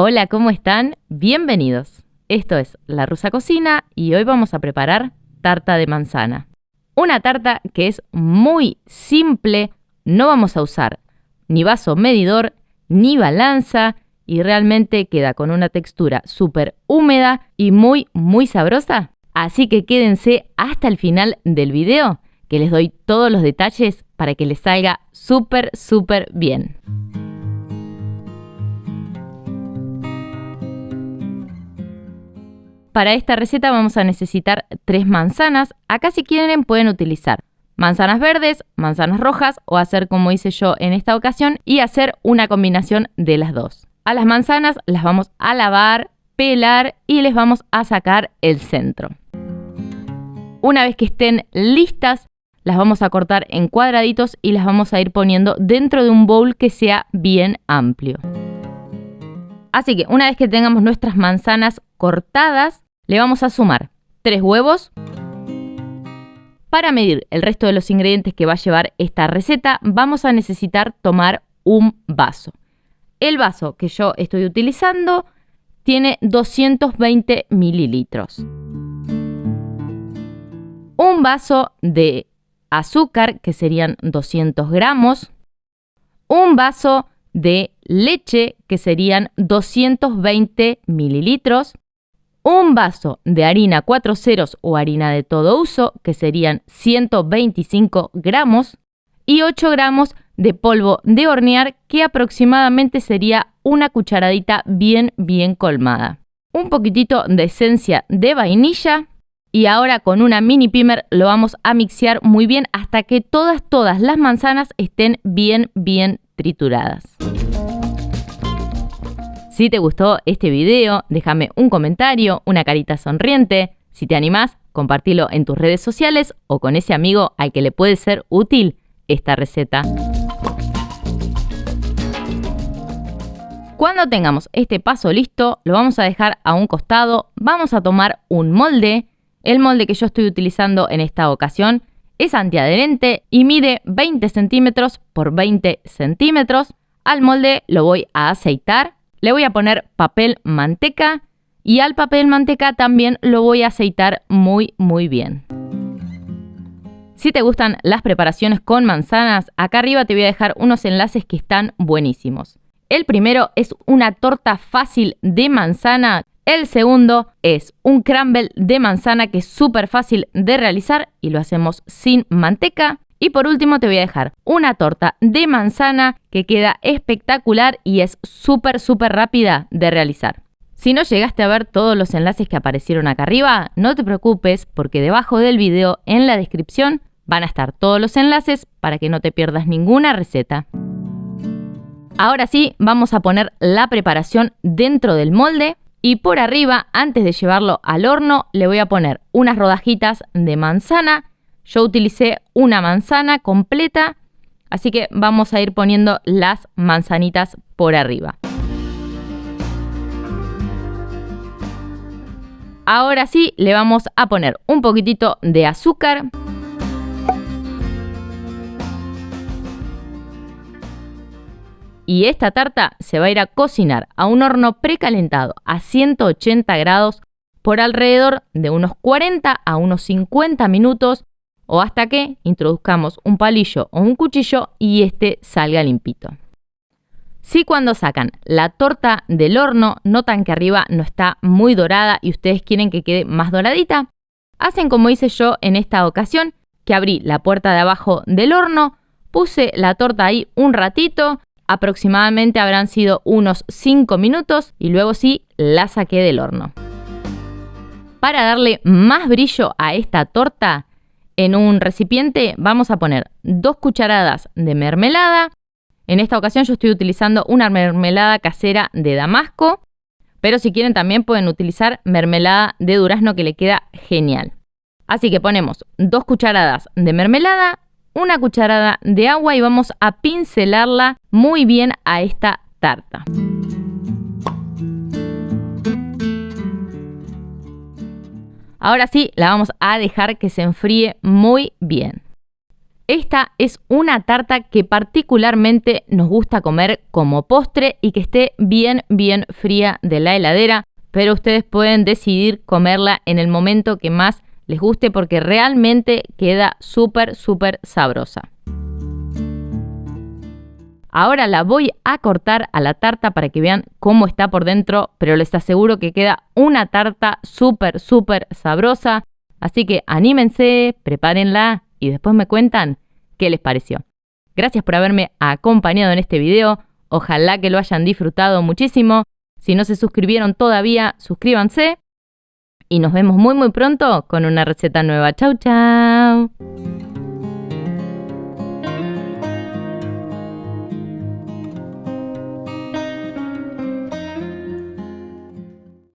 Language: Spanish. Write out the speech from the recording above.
Hola, ¿cómo están? Bienvenidos. Esto es La Rusa Cocina y hoy vamos a preparar tarta de manzana. Una tarta que es muy simple, no vamos a usar ni vaso medidor ni balanza y realmente queda con una textura súper húmeda y muy sabrosa. Así que quédense hasta el final del video que les doy todos los detalles para que les salga súper bien. Para esta receta vamos a necesitar 3 manzanas. Acá si quieren pueden utilizar manzanas verdes, manzanas rojas o hacer como hice yo en esta ocasión y hacer una combinación de las dos. A las manzanas las vamos a lavar, pelar y les vamos a sacar el centro. Una vez que estén listas, las vamos a cortar en cuadraditos y las vamos a ir poniendo dentro de un bowl que sea bien amplio. Así que una vez que tengamos nuestras manzanas cortadas, le vamos a sumar 3 huevos. Para medir el resto de los ingredientes que va a llevar esta receta, vamos a necesitar tomar un vaso. El vaso que yo estoy utilizando tiene 220 mililitros. Un vaso de azúcar, que serían 200 gramos. Un vaso de leche, que serían 220 mililitros. Un vaso de harina 4 ceros o harina de todo uso, que serían 125 gramos. Y 8 gramos de polvo de hornear, que aproximadamente sería una cucharadita bien colmada. Un poquitito de esencia de vainilla. Y ahora con una mini pimer lo vamos a mixear muy bien hasta que todas las manzanas estén bien trituradas. Si te gustó este video, déjame un comentario, una carita sonriente. Si te animás, compartilo en tus redes sociales o con ese amigo al que le puede ser útil esta receta. Cuando tengamos este paso listo, lo vamos a dejar a un costado. Vamos a tomar un molde. El molde que yo estoy utilizando en esta ocasión es antiadherente y mide 20 centímetros por 20 centímetros. Al molde lo voy a aceitar. Le voy a poner papel manteca y al papel manteca también lo voy a aceitar muy bien. Si te gustan las preparaciones con manzanas, acá arriba te voy a dejar unos enlaces que están buenísimos. El primero es una torta fácil de manzana. El segundo es un crumble de manzana que es súper fácil de realizar y lo hacemos sin manteca. Y por último te voy a dejar una torta de manzana que queda espectacular y es súper rápida de realizar. Si no llegaste a ver todos los enlaces que aparecieron acá arriba, no te preocupes porque debajo del video en la descripción van a estar todos los enlaces para que no te pierdas ninguna receta. Ahora sí, vamos a poner la preparación dentro del molde y por arriba, antes de llevarlo al horno, le voy a poner unas rodajitas de manzana. Yo utilicé una manzana completa, así que vamos a ir poniendo las manzanitas por arriba. Ahora sí, le vamos a poner un poquitito de azúcar. Y esta tarta se va a ir a cocinar a un horno precalentado a 180 grados por alrededor de unos 40 a unos 50 minutos. O hasta que introduzcamos un palillo o un cuchillo y este salga limpito. Si cuando sacan la torta del horno notan que arriba no está muy dorada y ustedes quieren que quede más doradita, hacen como hice yo en esta ocasión, que abrí la puerta de abajo del horno, puse la torta ahí un ratito, aproximadamente habrán sido unos 5 minutos y luego sí la saqué del horno. Para darle más brillo a esta torta, en un recipiente vamos a poner 2 cucharadas de mermelada. En esta ocasión yo estoy utilizando una mermelada casera de Damasco, pero si quieren también pueden utilizar mermelada de durazno que le queda genial. Así que ponemos 2 cucharadas de mermelada, 1 cucharada de agua y vamos a pincelarla muy bien a esta tarta. Ahora sí, la vamos a dejar que se enfríe muy bien. Esta es una tarta que particularmente nos gusta comer como postre y que esté bien fría de la heladera, pero ustedes pueden decidir comerla en el momento que más les guste porque realmente queda súper sabrosa. Ahora la voy a cortar a la tarta para que vean cómo está por dentro, pero les aseguro que queda una tarta súper sabrosa. Así que anímense, prepárenla y después me cuentan qué les pareció. Gracias por haberme acompañado en este video. Ojalá que lo hayan disfrutado muchísimo. Si no se suscribieron todavía, suscríbanse. Y nos vemos muy pronto con una receta nueva. Chau.